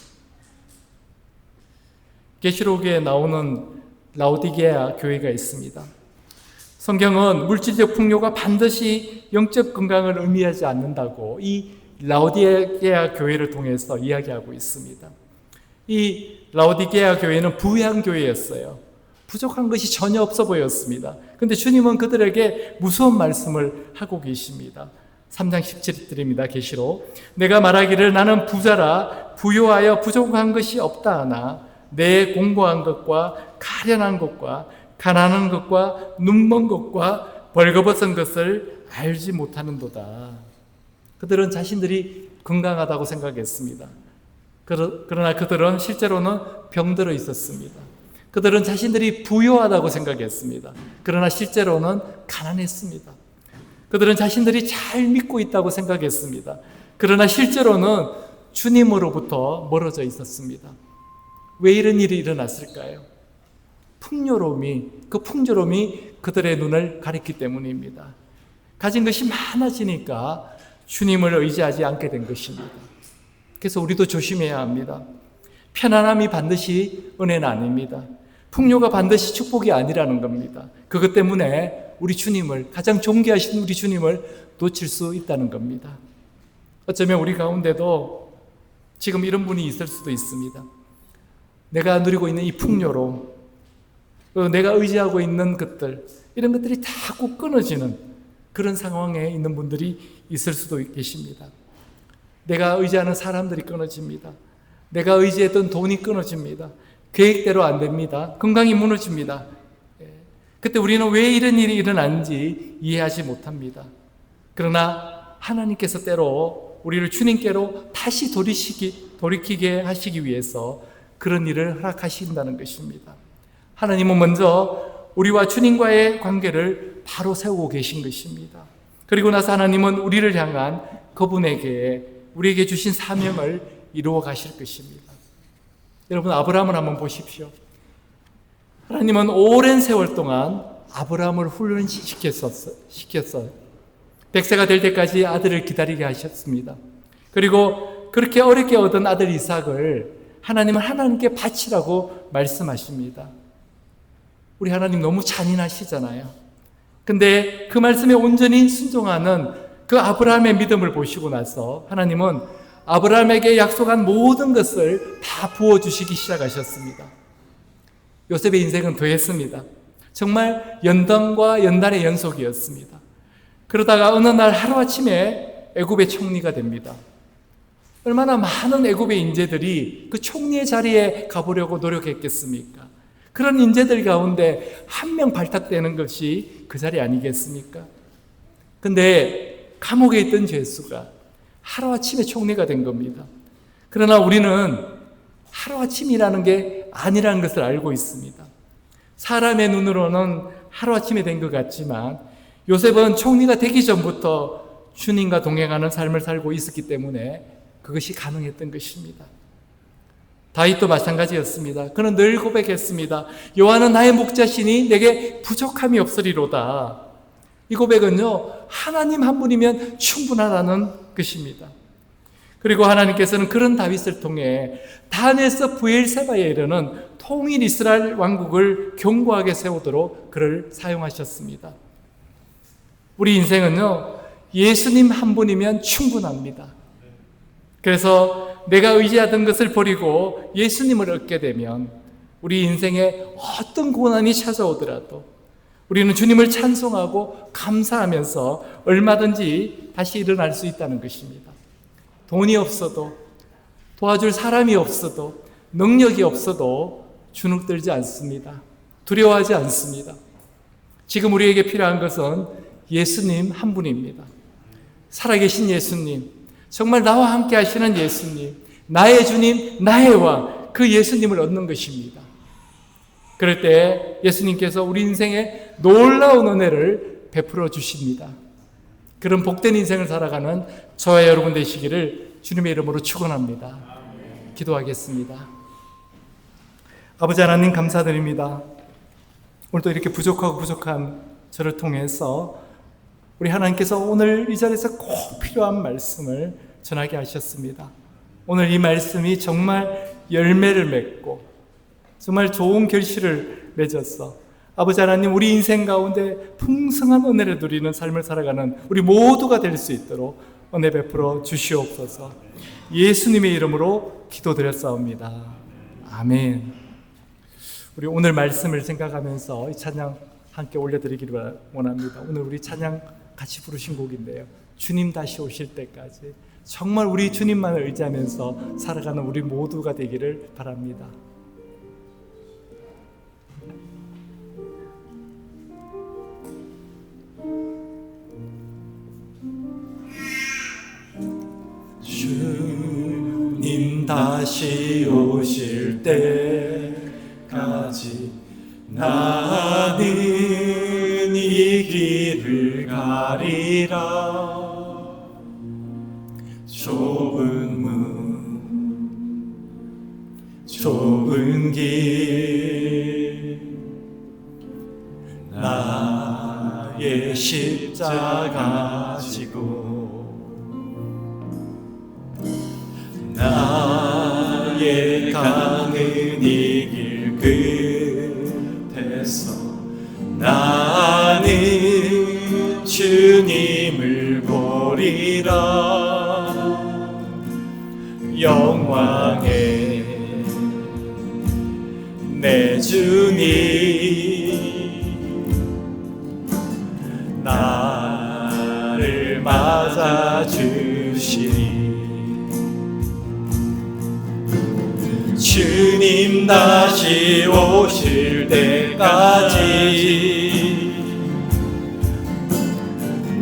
계시록에 나오는 라오디게아 교회가 있습니다. 성경은 물질적 풍요가 반드시 영적 건강을 의미하지 않는다고 이 라오디게아 교회를 통해서 이야기하고 있습니다. 이 라오디게아 교회는 부양 교회였어요. 부족한 것이 전혀 없어 보였습니다. 그런데 주님은 그들에게 무서운 말씀을 하고 계십니다. 3장 17절입니다. 계시록 내가 말하기를 나는 부자라 부요하여 부족한 것이 없다 하나 내 공고한 것과 가련한 것과 가난한 것과 눈먼 것과 벌거벗은 것을 알지 못하는도다. 그들은 자신들이 건강하다고 생각했습니다. 그러나 그들은 실제로는 병들어 있었습니다. 그들은 자신들이 부유하다고 생각했습니다. 그러나 실제로는 가난했습니다. 그들은 자신들이 잘 믿고 있다고 생각했습니다. 그러나 실제로는 주님으로부터 멀어져 있었습니다. 왜 이런 일이 일어났을까요? 그 풍요로움이 그들의 눈을 가렸기 때문입니다. 가진 것이 많아지니까 주님을 의지하지 않게 된 것입니다. 그래서 우리도 조심해야 합니다. 편안함이 반드시 은혜는 아닙니다. 풍요가 반드시 축복이 아니라는 겁니다. 그것 때문에 우리 주님을, 가장 존귀하신 우리 주님을 놓칠 수 있다는 겁니다. 어쩌면 우리 가운데도 지금 이런 분이 있을 수도 있습니다. 내가 누리고 있는 이 풍요로움, 내가 의지하고 있는 것들, 이런 것들이 자꾸 끊어지는 그런 상황에 있는 분들이 있을 수도 계십니다. 내가 의지하는 사람들이 끊어집니다. 내가 의지했던 돈이 끊어집니다. 계획대로 안 됩니다. 건강이 무너집니다. 그때 우리는 왜 이런 일이 일어났는지 이해하지 못합니다. 그러나 하나님께서 때로 우리를 주님께로 다시 돌이키게 하시기 위해서 그런 일을 허락하신다는 것입니다. 하나님은 먼저 우리와 주님과의 관계를 바로 세우고 계신 것입니다. 그리고 나서 하나님은 우리를 향한 그분에게 우리에게 주신 사명을 이루어 가실 것입니다. 여러분, 아브라함을 한번 보십시오. 하나님은 오랜 세월 동안 아브라함을 훈련시켰어요. 100세가 될 때까지 아들을 기다리게 하셨습니다. 그리고 그렇게 어렵게 얻은 아들 이삭을 하나님은 하나님께 바치라고 말씀하십니다. 우리 하나님 너무 잔인하시잖아요. 근데 그 말씀에 온전히 순종하는 그 아브라함의 믿음을 보시고 나서 하나님은 아브라함에게 약속한 모든 것을 다 부어주시기 시작하셨습니다. 요셉의 인생은 더했습니다. 정말 연단과 연단의 연속이었습니다. 그러다가 어느 날 하루아침에 애굽의 총리가 됩니다. 얼마나 많은 애굽의 인재들이 그 총리의 자리에 가보려고 노력했겠습니까? 그런 인재들 가운데 한 명 발탁되는 것이 그 자리 아니겠습니까? 근데 감옥에 있던 죄수가 하루아침에 총리가 된 겁니다. 그러나 우리는 하루아침이라는 게 아니라는 것을 알고 있습니다. 사람의 눈으로는 하루아침에 된 것 같지만 요셉은 총리가 되기 전부터 주님과 동행하는 삶을 살고 있었기 때문에 그것이 가능했던 것입니다. 다윗도 마찬가지였습니다. 그는 늘 고백했습니다. 여호와는 나의 목자시니 내게 부족함이 없으리로다. 이 고백은요, 하나님 한 분이면 충분하다는 것입니다. 그리고 하나님께서는 그런 다윗을 통해 단에서 브엘세바에 이르는 통일 이스라엘 왕국을 견고하게 세우도록 그를 사용하셨습니다. 우리 인생은요, 예수님 한 분이면 충분합니다. 그래서 내가 의지하던 것을 버리고 예수님을 얻게 되면 우리 인생에 어떤 고난이 찾아오더라도 우리는 주님을 찬송하고 감사하면서 얼마든지 다시 일어날 수 있다는 것입니다. 돈이 없어도, 도와줄 사람이 없어도, 능력이 없어도 주눅들지 않습니다. 두려워하지 않습니다. 지금 우리에게 필요한 것은 예수님 한 분입니다. 살아계신 예수님, 정말 나와 함께 하시는 예수님, 나의 주님, 나의 왕, 그 예수님을 얻는 것입니다. 그럴 때 예수님께서 우리 인생에 놀라운 은혜를 베풀어 주십니다. 그런 복된 인생을 살아가는 저와 여러분 되시기를 주님의 이름으로 축원합니다. 기도하겠습니다. 아버지 하나님 감사드립니다. 오늘도 이렇게 부족한 저를 통해서 우리 하나님께서 오늘 이 자리에서 꼭 필요한 말씀을 전하게 하셨습니다. 오늘 이 말씀이 정말 열매를 맺고 정말 좋은 결실을 맺었어. 아버지 하나님, 우리 인생 가운데 풍성한 은혜를 누리는 삶을 살아가는 우리 모두가 될 수 있도록 은혜 베풀어 주시옵소서. 예수님의 이름으로 기도드렸사옵니다. 아멘. 우리 오늘 말씀을 생각하면서 이 찬양 함께 올려드리기를 원합니다. 오늘 우리 찬양 같이 부르신 곡인데요, 주님 다시 오실 때까지 정말 우리 주님만을 의지하면서 살아가는 우리 모두가 되기를 바랍니다. 주님 다시 오실 때까지 나는 이 길을 가리라. 좁은 문, 좁은 길, 나의 십자가 지고 나의 가는 이 길 끝에서 나는 주님을 보리라. 영광의 내 주님 나를 맞아주시리. 주님 다시 오실 때까지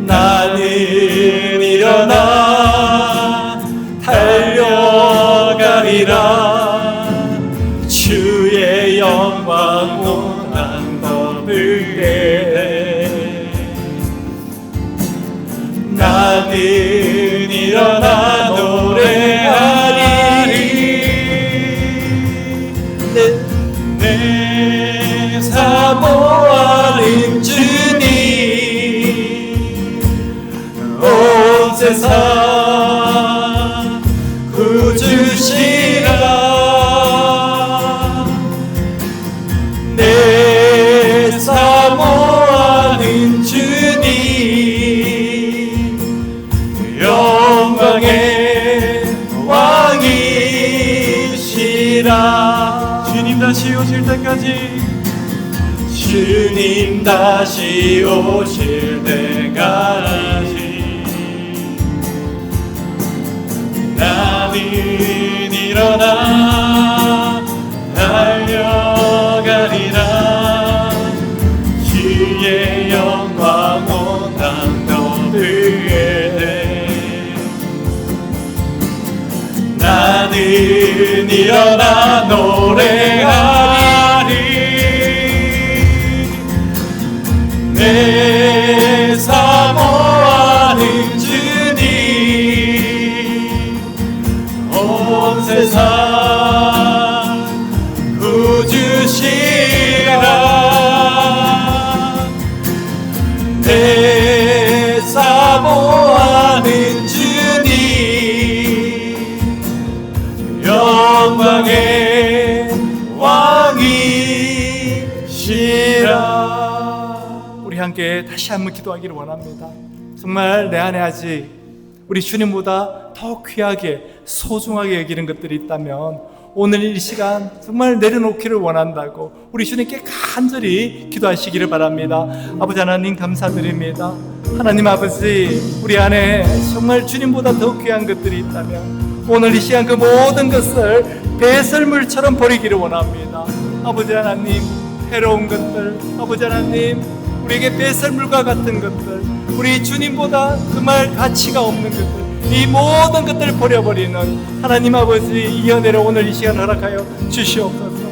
나는 일어나 달려가리라. 주의 영광 온땅 덮을게 나는 일어나 노래하리. 내 사모하는 주님 온 세상 구주시라. 내 사모하는 주님 영광의 왕이시라. 주님 다시 오실 때까지, 주님 다시 오실 때까지 나는 일어나 달려가리라. 주의 영광 온 땅 덮을게 나는 일어나 노래하리. 내 함께 다시 한번 기도하기를 원합니다. 정말 내 안에 아직 우리 주님보다 더 귀하게 소중하게 여기는 것들이 있다면 오늘 이 시간 정말 내려놓기를 원한다고 우리 주님께 간절히 기도하시기를 바랍니다. 아버지 하나님 감사드립니다. 하나님 아버지, 우리 안에 정말 주님보다 더 귀한 것들이 있다면 오늘 이 시간 그 모든 것을 배설물처럼 버리기를 원합니다. 아버지 하나님, 해로운 것들, 아버지 하나님, 우리에게 배설물과 같은 것들, 우리 주님보다 정말 가치가 없는 것들, 이 모든 것들을 버려버리는 하나님 아버지, 이 은혜를 오늘 이 시간 허락하여 주시옵소서.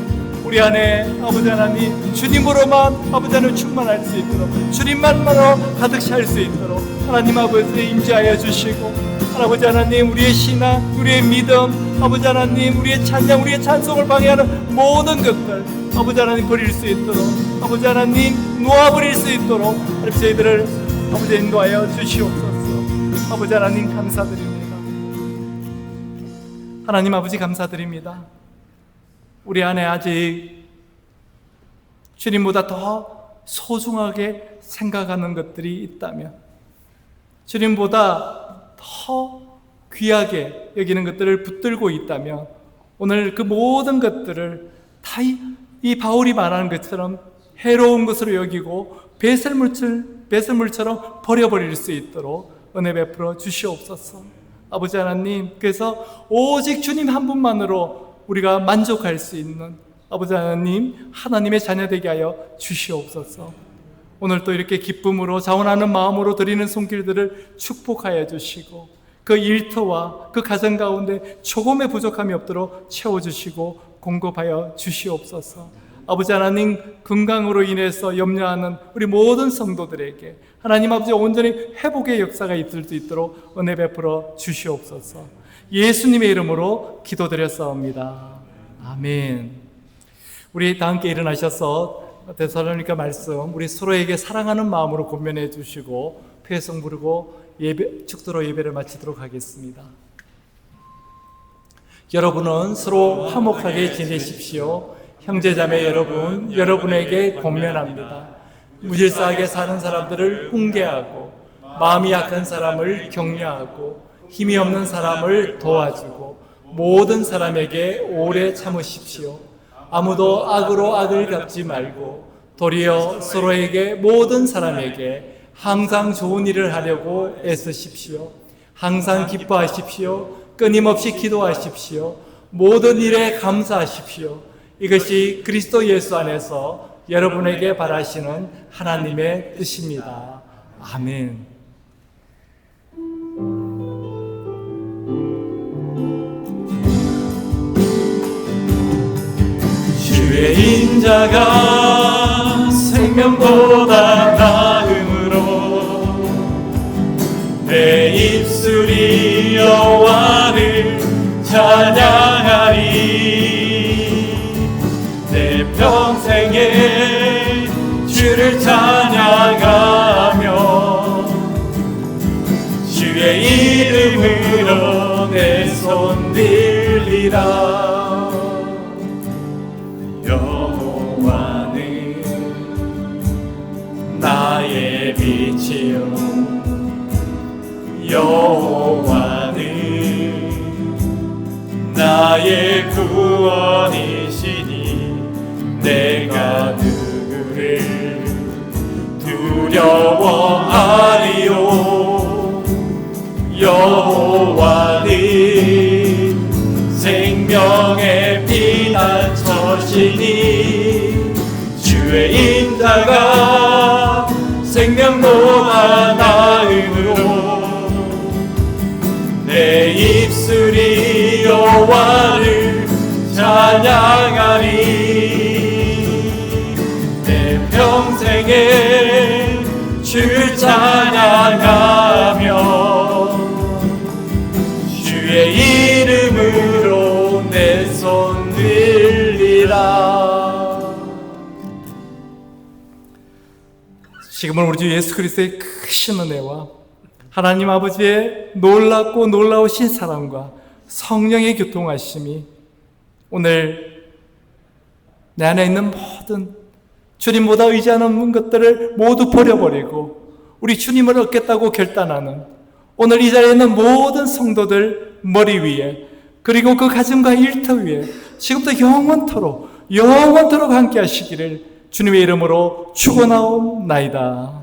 우리 안에 아버지 하나님, 주님으로만 아버지 하나님 충만할 수 있도록, 주님만으로 가득 찰 수 있도록 하나님 아버지 임재하여 주시고, 아버지 하나님, 우리의 신앙, 우리의 믿음, 아버지 하나님, 우리의 찬양, 우리의 찬송을 방해하는 모든 것들 아버지 하나님 버릴 수 있도록, 아버지 하나님 놓아버릴 수 있도록 하나님 저희들을 아버지 인도하여 주시옵소서. 아버지 하나님 감사드립니다. 하나님 아버지 감사드립니다. 우리 안에 아직 주님보다 더 소중하게 생각하는 것들이 있다면, 주님보다 더 귀하게 여기는 것들을 붙들고 있다면 오늘 그 모든 것들을 다 이 바울이 말하는 것처럼 해로운 것으로 여기고 배설물처럼 버려버릴 수 있도록 은혜 베풀어 주시옵소서. 아버지 하나님, 그래서 오직 주님 한 분만으로 우리가 만족할 수 있는 아버지 하나님, 하나님의 자녀 되게 하여 주시옵소서. 오늘 또 이렇게 기쁨으로 자원하는 마음으로 드리는 손길들을 축복하여 주시고, 그 일터와 그 가정 가운데 조금의 부족함이 없도록 채워주시고 공급하여 주시옵소서. 아버지 하나님, 건강으로 인해서 염려하는 우리 모든 성도들에게 하나님 아버지 온전히 회복의 역사가 있을 수 있도록 은혜 베풀어 주시옵소서. 예수님의 이름으로 기도드렸사옵니다. 아멘. 우리 다 함께 일어나셔서 데살로니가 말씀 우리 서로에게 사랑하는 마음으로 권면해 주시고 회성 부르고 축도로 예배를 마치도록 하겠습니다. 여러분은 서로 화목하게 지내십시오. 형제자매 여러분, 여러분에게 권면합니다. 무질서하게 사는 사람들을 훈계하고, 마음이 약한 사람을 격려하고, 힘이 없는 사람을 도와주고, 모든 사람에게 오래 참으십시오. 아무도 악으로 악을 갚지 말고 도리어 서로에게, 모든 사람에게 항상 좋은 일을 하려고 애쓰십시오. 항상 기뻐하십시오. 끊임없이 기도하십시오. 모든 일에 감사하십시오. 이것이 그리스도 예수 안에서 여러분에게 바라시는 하나님의 뜻입니다. 아멘. 주의 인자가 생명보다 나음으로 내 입술이 여호와를 찬양하리. 내 평생에 주를 찬양하며 주의 이름으로 내 손 들리라. 여호와는 나의 빛이요 여호와는 나의 구원이시니 내가 누구를 두려워하리요. 여호와는 생명의 피난처시니 주의 인자가 생명보다 나음으로 내 입술이 여호와를 찬양하리. 내 평생에 주를 찬양하며 주의 이름으로 내 손 들리라. 지금은 우리 주 예수 그리스도의 크신 은혜와 하나님 아버지의 놀랍고 놀라우신 사랑과 성령의 교통하심이 오늘 내 안에 있는 모든 주님보다 의지하는 것들을 모두 버려버리고 우리 주님을 얻겠다고 결단하는 오늘 이 자리에 있는 모든 성도들 머리 위에 그리고 그 가정과 일터 위에 지금부터 영원토록 함께 하시기를 주님의 이름으로 축원하옵나이다.